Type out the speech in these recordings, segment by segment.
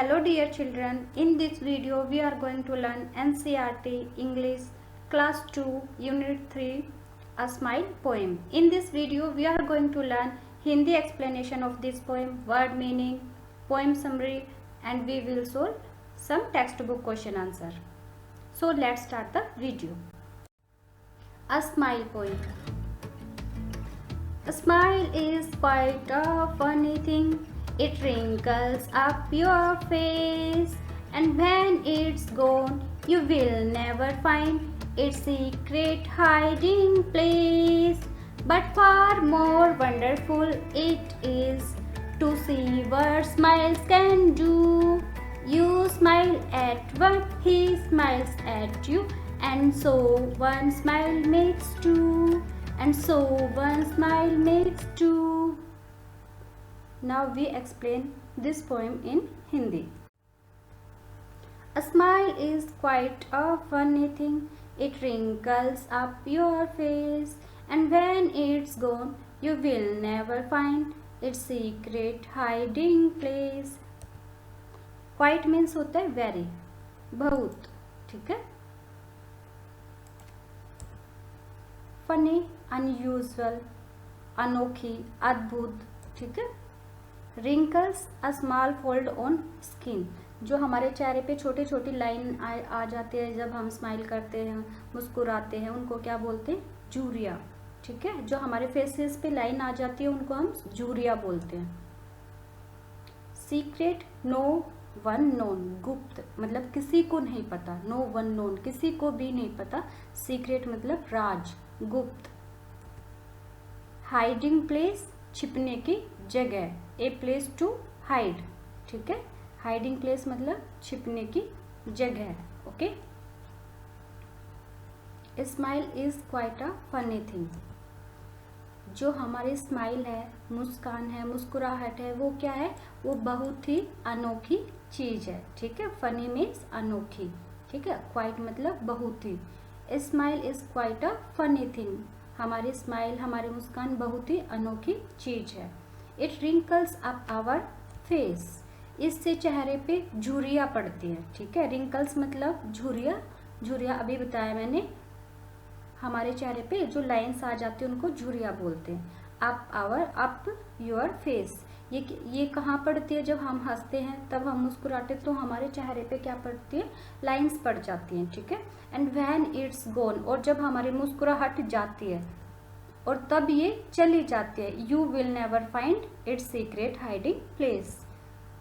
Hello dear children, in this video we are going to learn NCERT English Class 2 Unit 3 A Smile poem. In this video we are going to learn Hindi explanation of this poem, word meaning, poem summary, and we will solve some textbook question answer. So let's start the video. A Smile poem. A smile is quite a funny thing. It wrinkles up your face, and when it's gone, you will never find its secret hiding place. But far more wonderful it is to see what smiles can do. You smile at what he smiles at you, and so one smile makes two, and so one smile makes two. Now we explain this poem in Hindi. A smile is quite a funny thing. It wrinkles up your face, and when it's gone, you will never find its secret hiding place. Quite means होता है very, बहुत, ठीक है. Funny, unusual, अनोखी, अद्भुत, ठीक है. Wrinkles a small fold on skin, जो हमारे चेहरे पे छोटे छोटी लाइन आ जाते हैं जब हम स्माइल करते हैं, मुस्कुराते हैं, उनको क्या बोलते हैं? जूरिया, ठीक है. जो हमारे फेसेस पे लाइन आ जाती है उनको हम जूरिया बोलते हैं. सीक्रेट, नो वन नोन, गुप्त मतलब किसी को नहीं पता. नो वन नोन, किसी को भी नहीं पता. सीक्रेट मतलब राज, गुप्त. हाइडिंग प्लेस, छिपने की जगह. ए प्लेस टू हाइड, ठीक है. हाइडिंग प्लेस मतलब छिपने की जगह. Okay. Smile is quite a funny thing. जो हमारी स्माइल है, मुस्कान है, मुस्कुराहट है, वो क्या है? वो बहुत ही अनोखी चीज है, ठीक है. फनी मीन्स अनोखी, ठीक है. क्वाइट मतलब बहुत ही. Smile is quite a funny thing. हमारी स्माइल, हमारी मुस्कान बहुत ही अनोखी चीज है. It wrinkles up our face, इससे चेहरे पे झुर्रियाँ पड़ती हैं, ठीक है. रिंकल्स मतलब झुर्रियाँ. झुर्रियाँ अभी बताया मैंने, हमारे चेहरे पे जो लाइंस आ जाती हैं उनको झुर्रियाँ बोलते हैं. Up our, up your face, ये कहाँ पड़ती है? जब हम हंसते हैं, तब हम मुस्कुराते तो हमारे चेहरे पे क्या पड़ती है? लाइंस पड़ जाती हैं, ठीक है. एंड व्हेन इट्स गोन, और जब हमारी मुस्कुराहट जाती है और तब ये चली जाती है. You will never find its secret hiding place,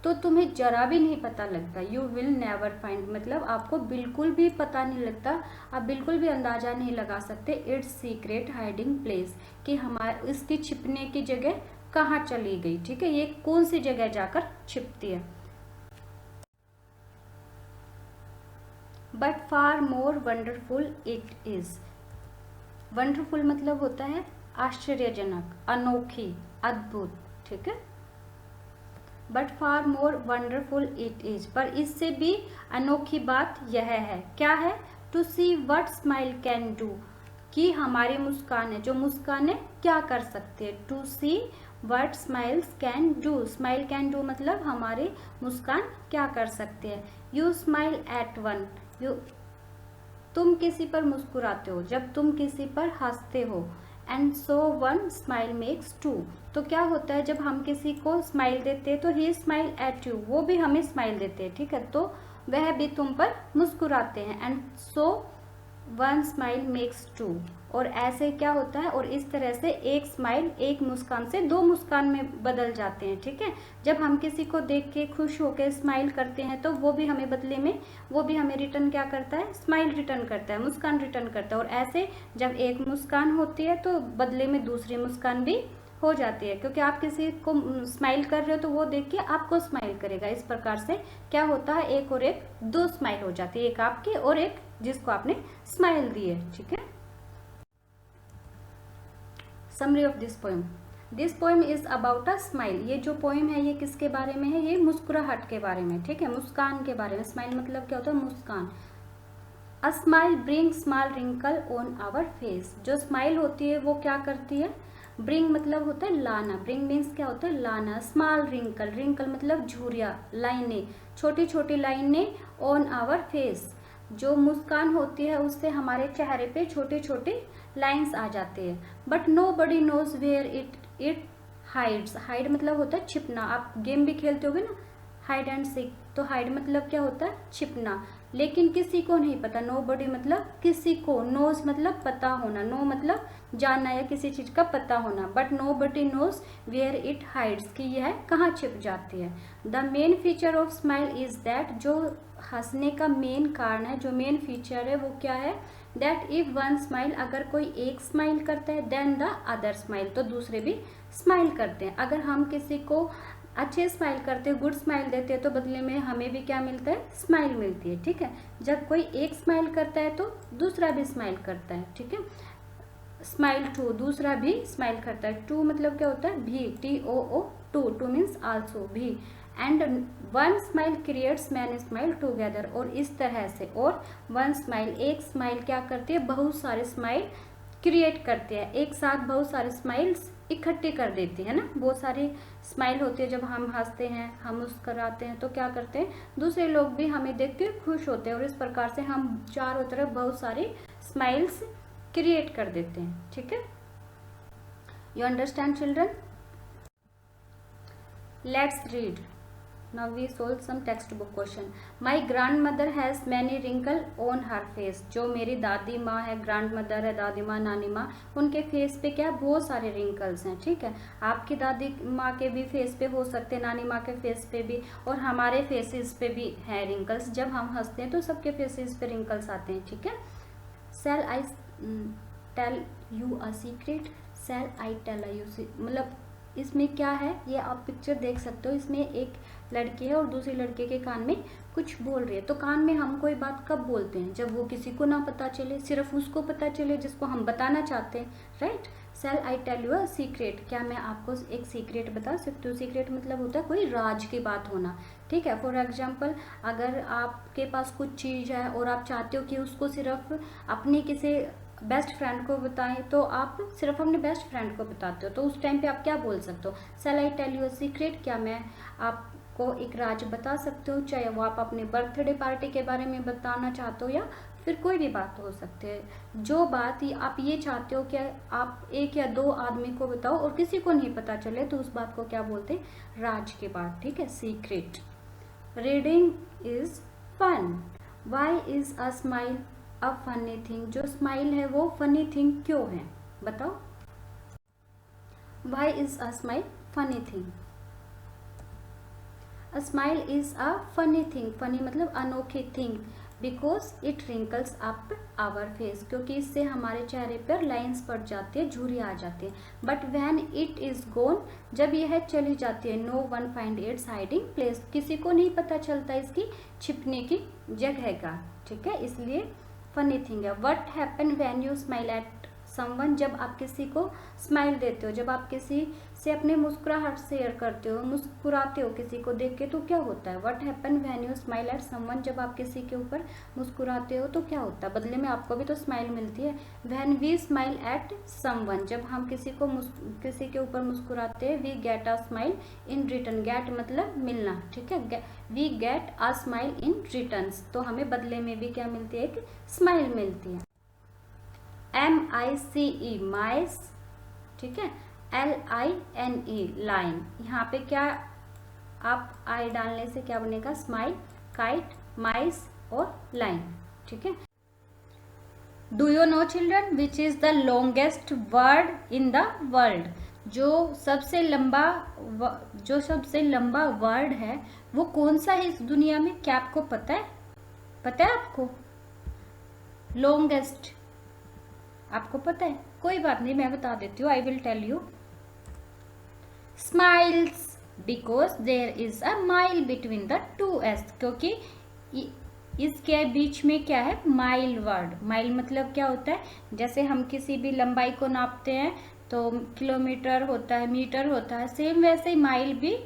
तो तुम्हें जरा भी नहीं पता लगता. यू विल नेवर फाइंड मतलब आपको बिल्कुल भी पता नहीं लगता, आप बिल्कुल भी अंदाजा नहीं लगा सकते इट्स सीक्रेट हाइडिंग प्लेस, कि हमारे इसकी छिपने की जगह कहाँ चली गई, ठीक है. ये कौन सी जगह जाकर छिपती है. But far more wonderful it is. Wonderful मतलब होता है आश्चर्यजनक, अनोखी, अद्भुत, ठीक है. But far more wonderful it is, पर इससे भी अनोखी बात यह है. क्या है? To see what smile can do, कि हमारी मुस्कान है, जो मुस्कान है क्या कर सकती है. To see what smiles can do. Smile can do मतलब हमारी मुस्कान क्या कर सकती है. यू स्माइल एट वन, तुम किसी पर मुस्कुराते हो, जब तुम किसी पर हंसते हो. And so one smile makes two, तो क्या होता है? जब हम किसी को स्माइल देते हैं तो ही स्माइल एट यू, वो भी हमें स्माइल देते हैं, ठीक है. तो वह भी तुम पर मुस्कुराते हैं. And so one smile makes two, और ऐसे क्या होता है? और इस तरह से एक स्माइल, एक मुस्कान से दो मुस्कान में बदल जाते हैं, ठीक है. जब हम किसी को देख के खुश होकर स्माइल करते हैं तो वो भी हमें बदले में, वो भी हमें रिटर्न क्या करता है? स्माइल रिटर्न करता है, मुस्कान रिटर्न करता है. और ऐसे जब एक मुस्कान होती है तो बदले में दूसरी मुस्कान भी हो जाती है, क्योंकि आप किसी को स्माइल कर रहे हो तो वो देख के आपको स्माइल करेगा. इस प्रकार से क्या होता है? एक और एक दो स्माइल हो जाती है, एक आपकी और एक जिसको आपने स्माइल दी है, ठीक है. Summary of this poem. This poem is about a smile. ये जो पोएम है ये किसके बारे में है? ये मुस्कुराहट के बारे में, ठीक है. मुस्कान के बारे में. स्माइल मतलब क्या होता है? मुस्कान. A smile bring small wrinkle on our face. जो स्माइल होती है वो क्या करती है? ब्रिंग मतलब होता है लाना, ब्रिंग मीन्स क्या होता है लाना। स्मॉल रिंकल, रिंकल मतलब झुर्रियाँ, लाइनें, छोटी छोटी लाइनें ऑन आवर फेस, जो मुस्कान होती है उससे हमारे चेहरे पे छोटे छोटे लाइंस आ जाते हैं। But nobody knows where it hides, hide मतलब होता है छिपना। आप गेम भी खेलते होगे ना, हाइड एंड सीक, तो हाइड मतलब क्या होता है छिपना, लेकिन किसी को नहीं पता। नो बडी मतलब किसी को, नोज मतलब पता होना, नो मतलब जानना या किसी चीज का पता होना। But nobody knows where it hides, कि यह कहाँ छिप जाती है। The main feature of smile is that, जो हंसने का मेन कारण है, जो मेन फीचर है वो क्या है, दैट इफ वन स्माइल, अगर कोई एक स्माइल करता है, देन द अदर स्माइल, तो दूसरे भी स्माइल करते हैं। अगर हम किसी को अच्छे स्माइल करते हैं, गुड स्माइल देते हैं, तो बदले में हमें भी क्या मिलता है, स्माइल मिलती है। ठीक है, जब कोई एक स्माइल करता है तो दूसरा भी स्माइल करता है। ठीक है, स्माइल टू, दूसरा भी स्माइल करता है। टू मतलब क्या होता है भी, TOO, too, too means also, भी। And one smile creates many smile together, और इस तरह से, और वन स्माइल, एक स्माइल क्या करती है, बहुत सारे स्माइल क्रिएट करते हैं, एक साथ बहुत सारे स्माइल्स इकट्ठे कर देती है ना। बहुत सारी स्माइल होती है, जब हम हंसते हैं, हम मुस्कुराते हैं, तो क्या करते हैं, दूसरे लोग भी हमें देख के खुश होते हैं, और इस प्रकार से हम चारों तरफ बहुत सारी स्माइल्स क्रिएट कर देते हैं। ठीक है, you understand children? Let's read, now we solve some textbook question. My grandmother has many wrinkle on her face, जो मेरी दादी माँ है, ग्रैंड मदर है, दादी माँ, नानी माँ, उनके फेस पे क्या बहुत सारे रिंकल्स हैं। ठीक है, आपकी दादी माँ के भी फेस पे हो सकते हैं, नानी माँ के फेस पे भी, और हमारे फेसेस पे भी हैं रिंकल्स। जब हम हंसते हैं तो सबके फेसेस पे रिंकल्स आते हैं। ठीक है, shall I tell you a secret, shall I tell you, मतलब इसमें क्या है, ये आप पिक्चर देख सकते हो। इसमें एक लड़की है और दूसरी लड़के के कान में कुछ बोल रही है। तो कान में हम कोई बात कब बोलते हैं, जब वो किसी को ना पता चले, सिर्फ उसको पता चले जिसको हम बताना चाहते हैं, right. Shall I tell you a secret, क्या मैं आपको एक सीक्रेट बता सकती हूँ। सीक्रेट मतलब होता है कोई राज की बात होना। ठीक है, फॉर एग्जाम्पल, अगर आपके पास कुछ चीज़ है और आप चाहते हो कि उसको सिर्फ अपनी किसी बेस्ट फ्रेंड को बताएं, तो आप सिर्फ अपने बेस्ट फ्रेंड को बताते हो, तो उस टाइम पे आप क्या बोल सकते हो, shall I tell you a secret, क्या मैं आपको एक राज बता सकते हो। चाहे वो आप अपने बर्थडे पार्टी के बारे में बताना चाहते हो या फिर कोई भी बात हो सकती है। जो बात आप ये चाहते हो कि आप एक या दो आदमी को बताओ और किसी को नहीं पता चले, तो उस बात को क्या बोलते हैं, राज की बात। ठीक है, secret. Reading is fun, why is a smile a funny thing, जो स्माइल है वो फनी थिंग क्यों है, बताओ। Why is a smile funny thing, a smile is a funny thing, funny मतलब अनोखी thing, because it wrinkles up our face, क्योंकि इससे हमारे चेहरे पर लाइंस पड़ जाती है, झुर्रियाँ आ जाती है। But when it is gone, जब यह चली जाती है, no one find its hiding place, किसी को नहीं पता चलता इसकी छिपने की जगह का। ठीक है, इसलिए फनी थिंग है। What happen when you smile at someone, जब आप किसी को स्माइल देते हो, जब आप किसी से अपने मुस्कुराहट शेयर करते हो, मुस्कुराते हो किसी को देख के, तो क्या होता है। What happen when you smile at someone, जब आप किसी के ऊपर मुस्कुराते हो तो क्या होता है, बदले में आपको भी तो स्माइल मिलती है। When we smile at someone, जब हम किसी के ऊपर मुस्कुराते हैं, we get a smile in return, get मतलब मिलना। ठीक है, we get a smile in return, तो हमें बदले में भी क्या मिलती है, एक स्माइल मिलती है। MICE माइस, ठीक है, LINE लाइन, यहाँ पे क्या आप आई डालने से क्या बनेगा, स्माइल, काइट, माइस और लाइन। ठीक है, do you know children which is the longest word in the world, जो सबसे लंबा वर्ड है वो कौन सा है इस दुनिया में, क्या आपको पता है, पता है आपको, लॉन्गेस्ट आपको पता है, कोई बात नहीं, मैं बता देती हूँ, I will tell you. Smiles, because there is a mile between the two S's, क्योंकि इसके बीच में क्या है, माइल वर्ड। माइल मतलब क्या होता है, जैसे हम किसी भी लंबाई को नापते हैं तो किलोमीटर होता है, मीटर होता है, सेम वैसे ही माइल भी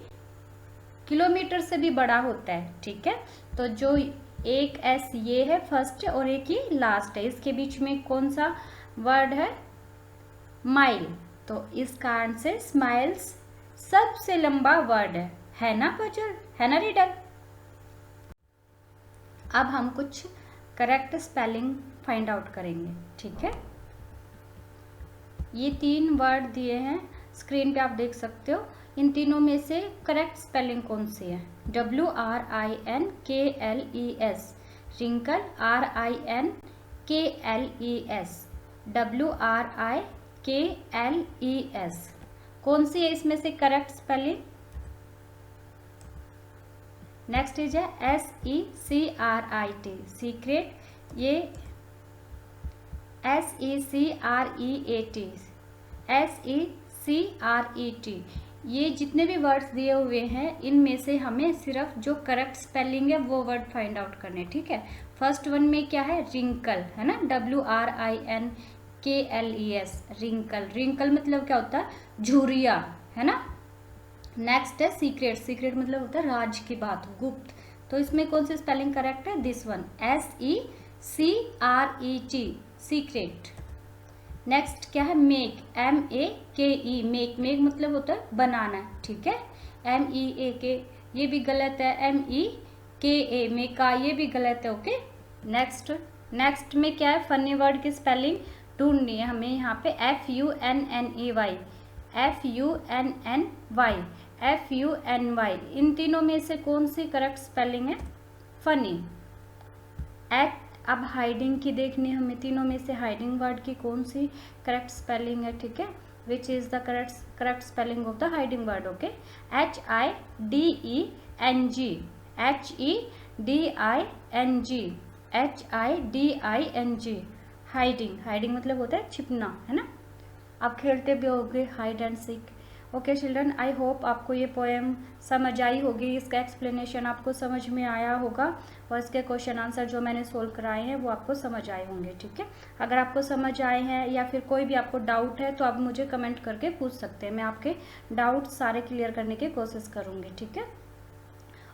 किलोमीटर से भी बड़ा होता है। ठीक है, तो जो एक एस ये है फर्स्ट और एक ही लास्ट है, इसके बीच में कौन सा वर्ड है, माइल। तो इसका आंसर स्माइल्स सबसे लंबा वर्ड है ना पजल, है ना रीडर। अब हम कुछ करेक्ट स्पेलिंग फाइंड आउट करेंगे, ठीक है। ये 3 वर्ड दिए हैं स्क्रीन पे, आप देख सकते हो। इन तीनों में से करेक्ट स्पेलिंग कौन सी है? WRINKLES, रिंकल, RINKLES, WRIKLES, कौन सी है इसमें से करेक्ट स्पेलिंग? नेक्स्ट इज है SECRET, सीक्रेट, ये SECREAT, SECRET। ये जितने भी वर्ड्स दिए हुए हैं इनमें से हमें सिर्फ जो करेक्ट स्पेलिंग है वो वर्ड फाइंड आउट करने, ठीक है। फर्स्ट वन में क्या है? रिंकल, है ना, WRINKLES, रिंकल। रिंकल मतलब क्या होता है? झुर्रिया, है ना। नेक्स्ट है सीक्रेट, सीक्रेट मतलब होता है राज की बात, गुप्त। तो इसमें कौन सी स्पेलिंग करेक्ट है? This one, SECRET, secret. Next क्या है? मेक, MAKE, मेक, मेक मतलब होता है बनाना, ठीक है। MEAK ये भी गलत है, MEKA, मेका, ये भी गलत है, ओके। नेक्स्ट में क्या है? फनी वर्ड की स्पेलिंग ढूंढनी है हमें यहाँ पे। FUNNY, इन तीनों में से कौन सी करेक्ट स्पेलिंग है? फनी। अब हाइडिंग की देखनी है हमें, तीनों में से हाइडिंग वर्ड की कौन सी करेक्ट स्पेलिंग है, ठीक है। Which is the correct spelling of the hiding word, okay. HIDENG, HIDENG, hiding. Hiding मतलब होता है छिपना, है ना। आप खेलते भी होगे hide and seek, okay children. I hope आपको ये पोएम समझ आई होगी, इसका एक्सप्लेनेशन आपको समझ में आया होगा और इसके क्वेश्चन आंसर जो मैंने सोल्व कराए हैं वो आपको समझ आए होंगे, ठीक है। अगर आपको समझ आए हैं या फिर कोई भी आपको डाउट है तो आप मुझे कमेंट करके पूछ सकते हैं, मैं आपके डाउट सारे क्लियर करने की कोशिश करूँगी, ठीक है।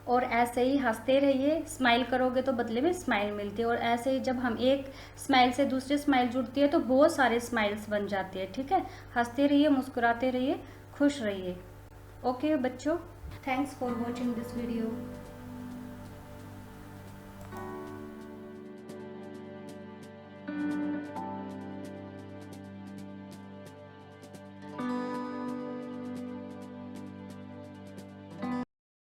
और ऐसे ही हंसते रहिए, स्माइल करोगे तो बदले में स्माइल मिलती है, और ऐसे ही जब हम एक स्माइल से दूसरे स्माइल जुड़ती है तो बहुत सारे स्माइल्स बन जाती है, ठीक है। हंसते रहिए, मुस्कुराते रहिए, खुश रहिए, ओके बच्चों। Thanks for watching this video.